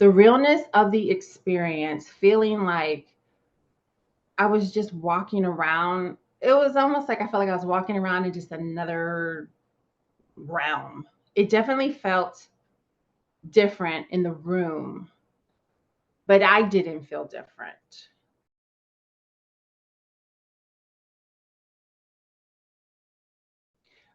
the realness of the experience, feeling like I was just walking around. It was almost like I felt like I was walking around in just another realm. It definitely felt different in the room, but I didn't feel different.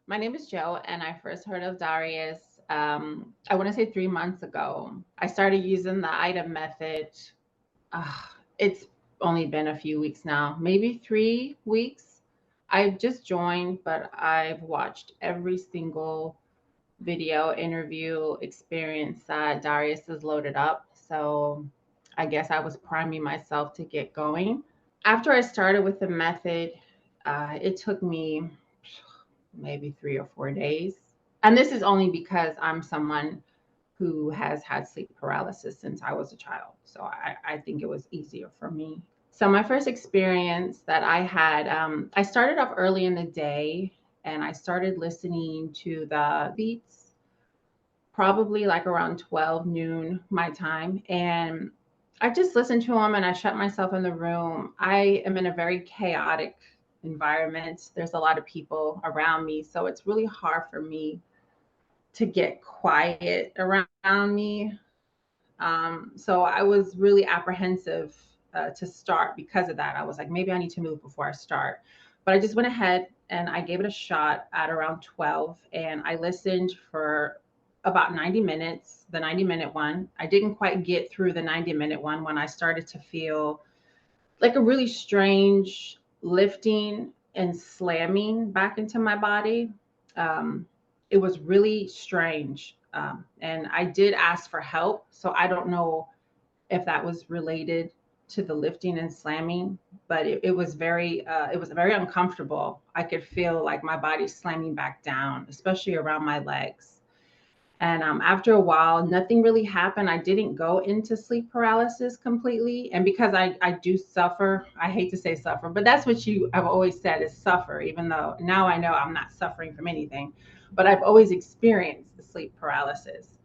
My name is Joe, and I first heard of Darius, I want to say 3 months ago. I started using the AYDA method. Uh, it's only been a few weeks now, maybe 3 weeks. I've just joined, but I've watched every single video, interview, experience that Darius has loaded up. So I guess I was priming myself to get going. After I started with the method, it took me maybe 3 or 4 days. And this is only because I'm someone who has had sleep paralysis since I was a child. So I think it was easier for me. So my first experience that I had, I started off early in the day and I started listening to the beats, probably like around 12 noon my time. And I just listened to them and I shut myself in the room. I am in a very chaotic environment. There's a lot of people around me. So it's really hard for me to get quiet around me. So I was really apprehensive to start because of that. I was like, maybe I need to move before I start. But I just went ahead and I gave it a shot at around 12 and I listened for about 90 minutes, the 90-minute one. I didn't quite get through the 90-minute one when I started to feel like a really strange lifting and slamming back into my body. Um, it was really strange. And I did ask for help. So I don't know if that was related to the lifting and slamming, but it was very uncomfortable. I could feel like my body slamming back down, especially around my legs. And after a while, nothing really happened. I didn't go into sleep paralysis completely. And because I do suffer, I hate to say suffer, but that's what you have always said is suffer, even though now I know I'm not suffering from anything. But I've always experienced the sleep paralysis.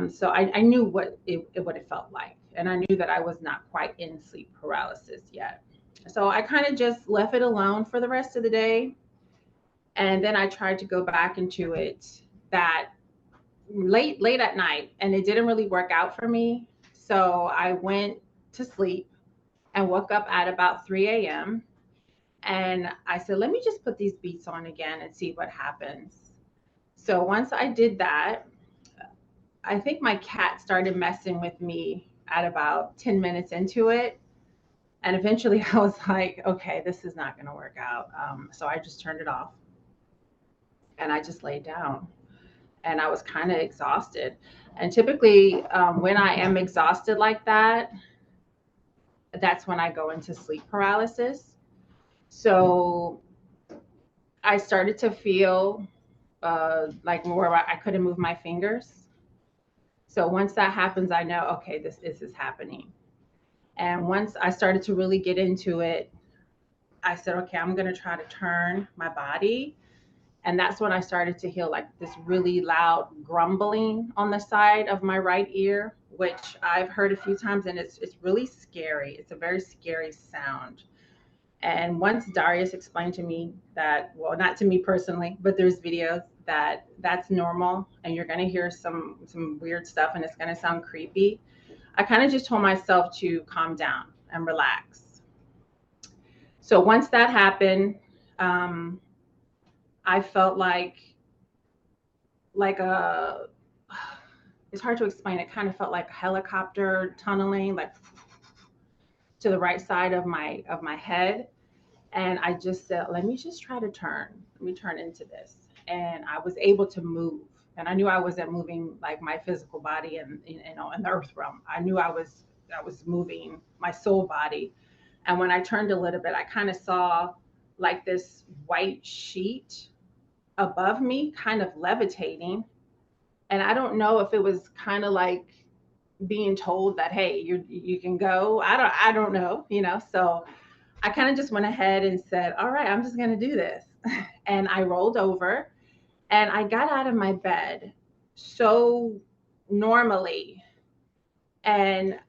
So I knew what it felt like. And I knew that I was not quite in sleep paralysis yet. So I kind of just left it alone for the rest of the day. And then I tried to go back into it that late at night and it didn't really work out for me. So I went to sleep and woke up at about 3 a.m. And I said, let me just put these beats on again and see what happens. So once I did that, I think my cat started messing with me at about 10 minutes into it. And eventually I was like, okay, this is not going to work out. So I just turned it off and I just laid down. And I was kind of exhausted. And typically, when I am exhausted like that, that's when I go into sleep paralysis. So I started to feel like more I couldn't move my fingers. So once that happens, I know, okay, this is happening. And once I started to really get into it, I said, okay, I'm going to try to turn my body. And that's when I started to hear like this really loud grumbling on the side of my right ear, which I've heard a few times, and it's really scary. It's a very scary sound. And once Darius explained to me that, well, not to me personally, but there's videos that that's normal, and you're gonna hear some weird stuff, and it's gonna sound creepy. I kind of just told myself to calm down and relax. So once that happened, um, I felt like a it's hard to explain. It kind of felt like helicopter tunneling, like to the right side of my head. And I just said, let me just try to turn. Let me turn into this. And I was able to move. And I knew I wasn't moving like my physical body and in the earth realm. I knew I was moving my soul body. And when I turned a little bit, I kind of saw like this white sheet above me, kind of levitating. And I don't know if it was kind of like being told that, hey, you can go. I don't know, So I kind of just went ahead and said, all right, I'm just going to do this. And I rolled over and I got out of my bed so normally. And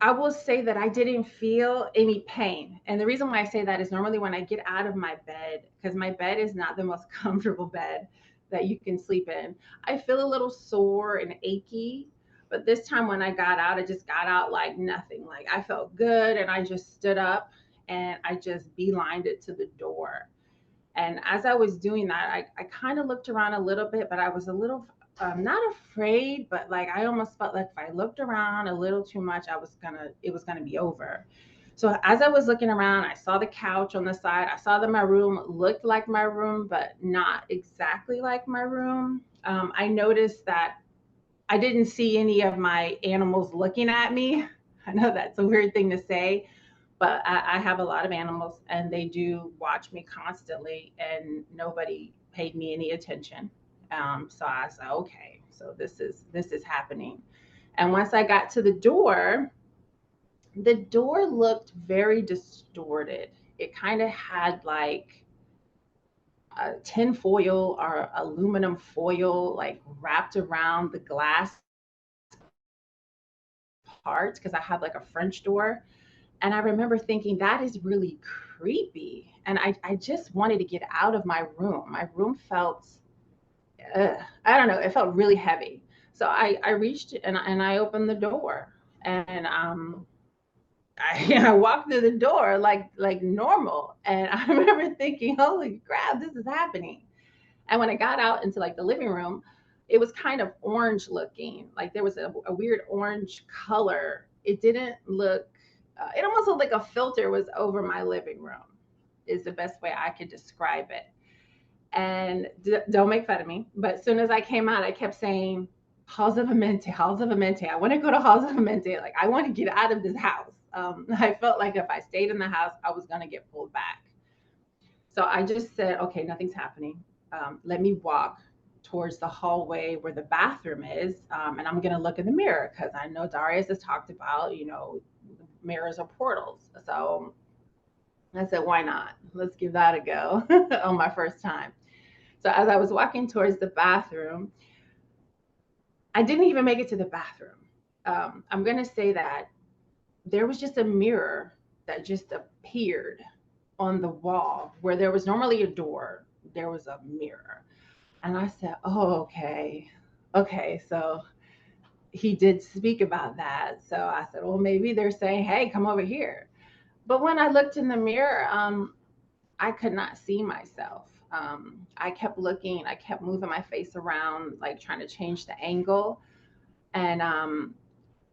I will say that I didn't feel any pain. And the reason why I say that is normally when I get out of my bed, because my bed is not the most comfortable bed that you can sleep in, I feel a little sore and achy. But this time when I got out, I just got out like nothing. Like I felt good and I just stood up and I just beelined it to the door. And as I was doing that, I kind of looked around a little bit, but I was a little not afraid, but like I almost felt like if I looked around a little too much, it was gonna be over. So as I was looking around, I saw the couch on the side. I saw that my room looked like my room, but not exactly like my room. I noticed that I didn't see any of my animals looking at me. I know that's a weird thing to say, but I have a lot of animals and they do watch me constantly, and nobody paid me any attention. So I said, okay, so this is happening. And once I got to the door looked very distorted. It kind of had like a tin foil or aluminum foil like wrapped around the glass parts because I have like a French door. And I remember thinking, that is really creepy. And I just wanted to get out of my room. My room felt, I don't know, it felt really heavy. So I reached and I opened the door. And I walked through the door like normal. And I remember thinking, holy crap, this is happening. And when I got out into like the living room, it was kind of orange looking. Like there was a weird orange color. It didn't look, it almost looked like a filter was over my living room, is the best way I could describe it. And don't make fun of me. But as soon as I came out, I kept saying, Halls of Amente, Halls of Amente. I want to go to Halls of Amente. Like, I want to get out of this house. I felt like if I stayed in the house, I was going to get pulled back. So I just said, okay, nothing's happening. Let me walk towards the hallway where the bathroom is, and I'm going to look in the mirror because I know Darius has talked about, mirrors are portals. So I said, why not? Let's give that a go on my first time. So as I was walking towards the bathroom, I didn't even make it to the bathroom. I'm going to say that there was just a mirror that just appeared on the wall where there was normally a door. There was a mirror. And I said, oh, okay. Okay. So he did speak about that. So I said, well, maybe they're saying, hey, come over here. But when I looked in the mirror, I could not see myself. I kept looking, I kept moving my face around, like trying to change the angle. And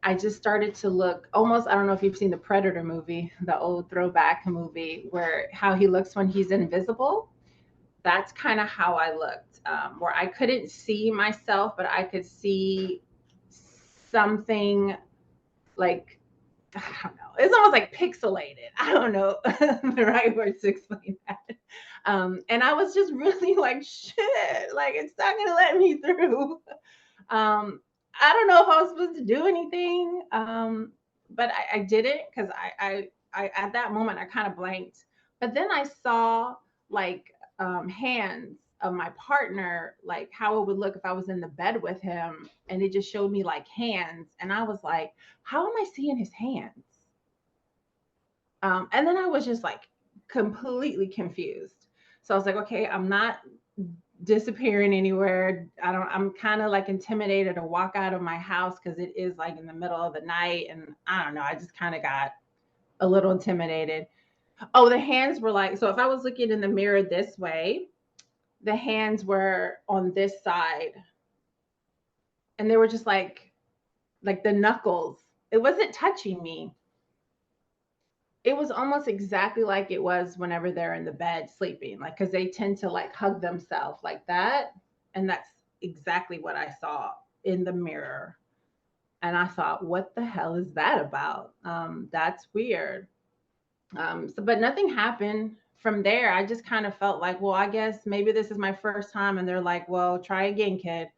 I just started to look almost, I don't know if you've seen the Predator movie, the old throwback movie, where how he looks when he's invisible. That's kind of how I looked, where I couldn't see myself, but I could see something like, I don't know. It's almost like pixelated. I don't know the right words to explain that. And I was just really like, shit, like it's not gonna let me through. I don't know if I was supposed to do anything, but I didn't because I at that moment I kind of blanked. But then I saw like hands of my partner, like how it would look if I was in the bed with him, and it just showed me like hands, and I was like, how am I seeing his hands? And then I was just like completely confused. So I was like, okay, I'm not disappearing anywhere. I'm kind of like intimidated to walk out of my house because it is like in the middle of the night. And I don't know, I just kind of got a little intimidated. Oh, the hands were like, so if I was looking in the mirror this way, the hands were on this side. And they were just like the knuckles. It wasn't touching me. It was almost exactly like it was whenever they're in the bed sleeping, like because they tend to like hug themselves like that. And that's exactly what I saw in the mirror. And I thought, what the hell is that about? That's weird. But nothing happened from there. I just kind of felt like, well, I guess maybe this is my first time. And they're like, well, try again, kid.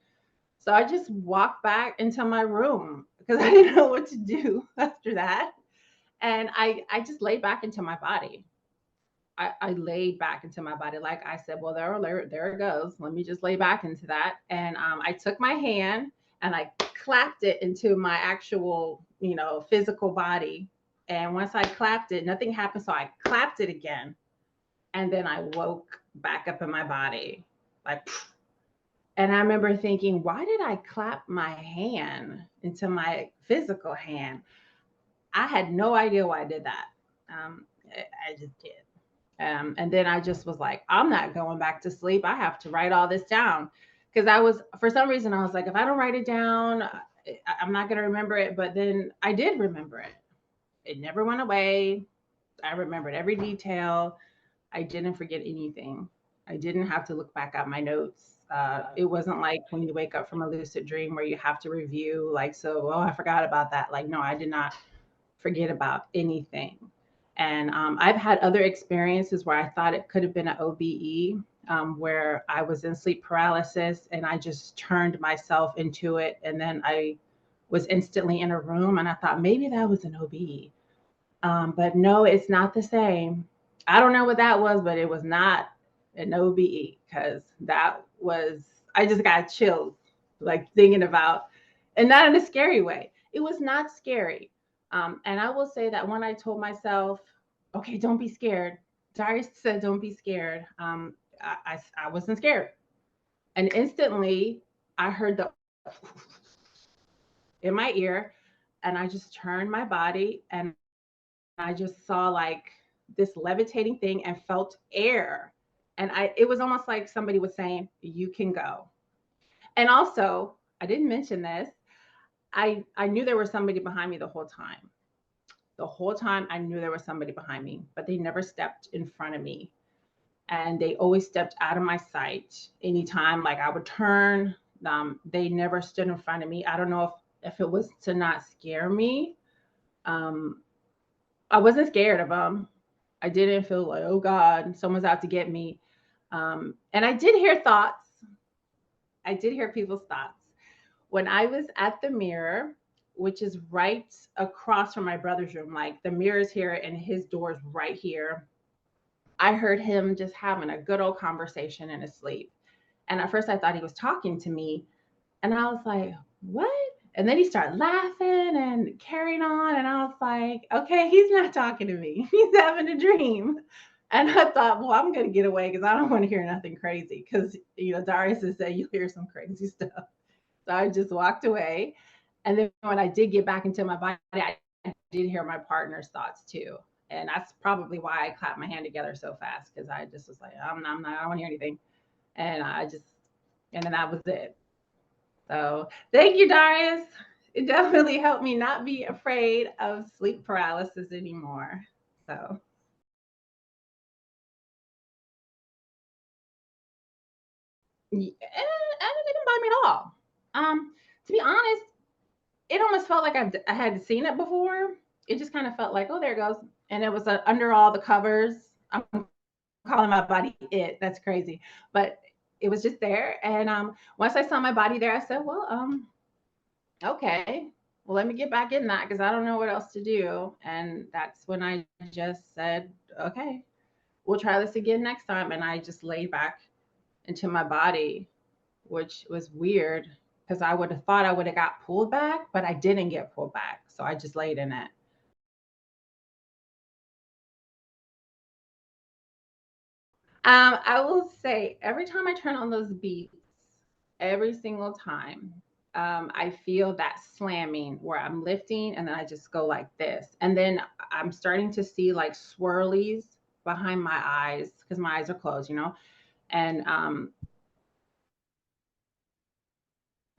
So I just walked back into my room because I didn't know what to do after that. And I just laid back into my body. I laid back into my body. Like I said, well, there it goes. Let me just lay back into that. And I took my hand and I clapped it into my actual, physical body. And once I clapped it, nothing happened. So I clapped it again. And then I woke back up in my body. Like, and I remember thinking, why did I clap my hand into my physical hand? I had no idea why I did that. I just did. And then I just was like, I'm not going back to sleep. I have to write all this down. Because for some reason, I was like, if I don't write it down, I'm not going to remember it. But then I did remember it. It never went away. I remembered every detail. I didn't forget anything. I didn't have to look back at my notes. It wasn't like when you wake up from a lucid dream where you have to review, like, so, oh, I forgot about that. Like, no, I did not forget about anything. And I've had other experiences where I thought it could have been an OBE, where I was in sleep paralysis and I just turned myself into it. And then I was instantly in a room and I thought maybe that was an OBE. But no, it's not the same. I don't know what that was, but it was not an OBE, because I just got chills, like thinking about, and not in a scary way. It was not scary. And I will say that when I told myself, okay, don't be scared, Darius said, don't be scared. I wasn't scared. And instantly I heard the in my ear, and I just turned my body and I just saw like this levitating thing and felt air. And it was almost like somebody was saying, you can go. And also, I didn't mention this. I knew there was somebody behind me the whole time. The whole time I knew there was somebody behind me, but they never stepped in front of me. And they always stepped out of my sight. Anytime like I would turn, they never stood in front of me. I don't know if it was to not scare me. I wasn't scared of them. I didn't feel like, oh God, someone's out to get me. And I did hear thoughts. I did hear people's thoughts. When I was at the mirror, which is right across from my brother's room, like the mirror's here and his door's right here, I heard him just having a good old conversation in his sleep. And at first I thought he was talking to me. And I was like, what? And then he started laughing and carrying on. And I was like, okay, he's not talking to me. He's having a dream. And I thought, well, I'm going to get away because I don't want to hear nothing crazy. Because, Darius has said you'll hear some crazy stuff. So I just walked away. And then when I did get back into my body, I did hear my partner's thoughts too. And that's probably why I clapped my hand together so fast, because I just was like, I'm not, I don't want to hear anything. And and then that was it. So thank you, Darius. It definitely helped me not be afraid of sleep paralysis anymore. So and it didn't bother me at all. To be honest, it almost felt like I had seen it before. It just kind of felt like, oh, there it goes. And it was under all the covers. I'm calling my body it. That's crazy. But it was just there. And once I saw my body there, I said, well, okay, well, let me get back in that because I don't know what else to do. And that's when I just said, okay, we'll try this again next time. And I just laid back into my body, which was weird because I would have thought I would have got pulled back, but I didn't get pulled back. So I just laid in it. I will say every time I turn on those beats, every single time, I feel that slamming where I'm lifting and then I just go like this. And then I'm starting to see like swirlies behind my eyes because my eyes are closed, And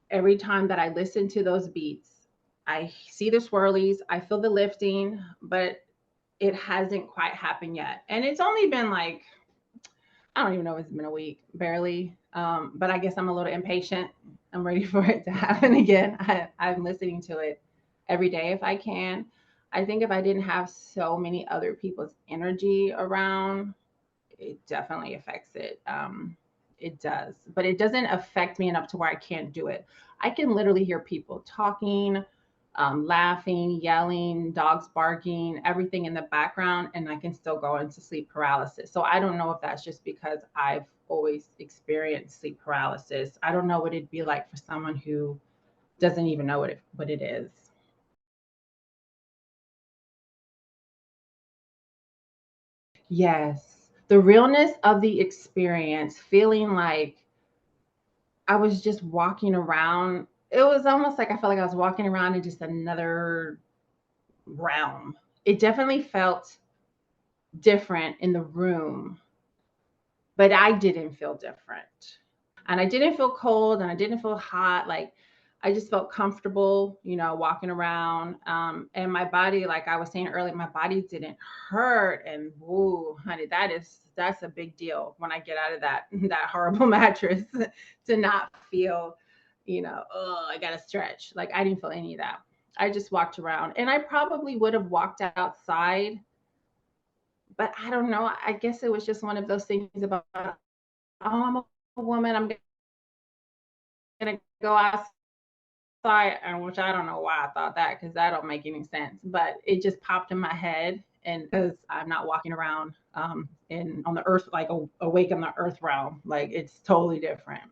every time that I listen to those beats, I see the swirlies, I feel the lifting, but it hasn't quite happened yet. And it's only been like, I don't even know if it's been a week, barely. But I guess I'm a little impatient. I'm ready for it to happen again. I'm listening to it every day if I can. I think if I didn't have so many other people's energy around, it definitely affects it. It does, but it doesn't affect me enough to where I can't do it. I can literally hear people talking, laughing, yelling, dogs barking, everything in the background, and I can still go into sleep paralysis. So I don't know if that's just because I've always experienced sleep paralysis. I don't know what it'd be like for someone who doesn't even know what it is. Yes. The realness of the experience, feeling like I was just walking around. It was almost like I felt like I was walking around in just another realm. It definitely felt different in the room, but I didn't feel different. And I didn't feel cold and I didn't feel hot. Like I just felt comfortable, walking around. And my body, like I was saying earlier, my body didn't hurt. And woo, honey, that's a big deal when I get out of that that horrible mattress to not feel, oh, I gotta stretch. Like I didn't feel any of that. I just walked around, and I probably would have walked outside, but I don't know. I guess it was just one of those things about, oh, I'm a woman. I'm gonna go outside, and which I don't know why I thought that, because that don't make any sense. But it just popped in my head, and because I'm not walking around in on the earth, like awake in the earth realm, like it's totally different.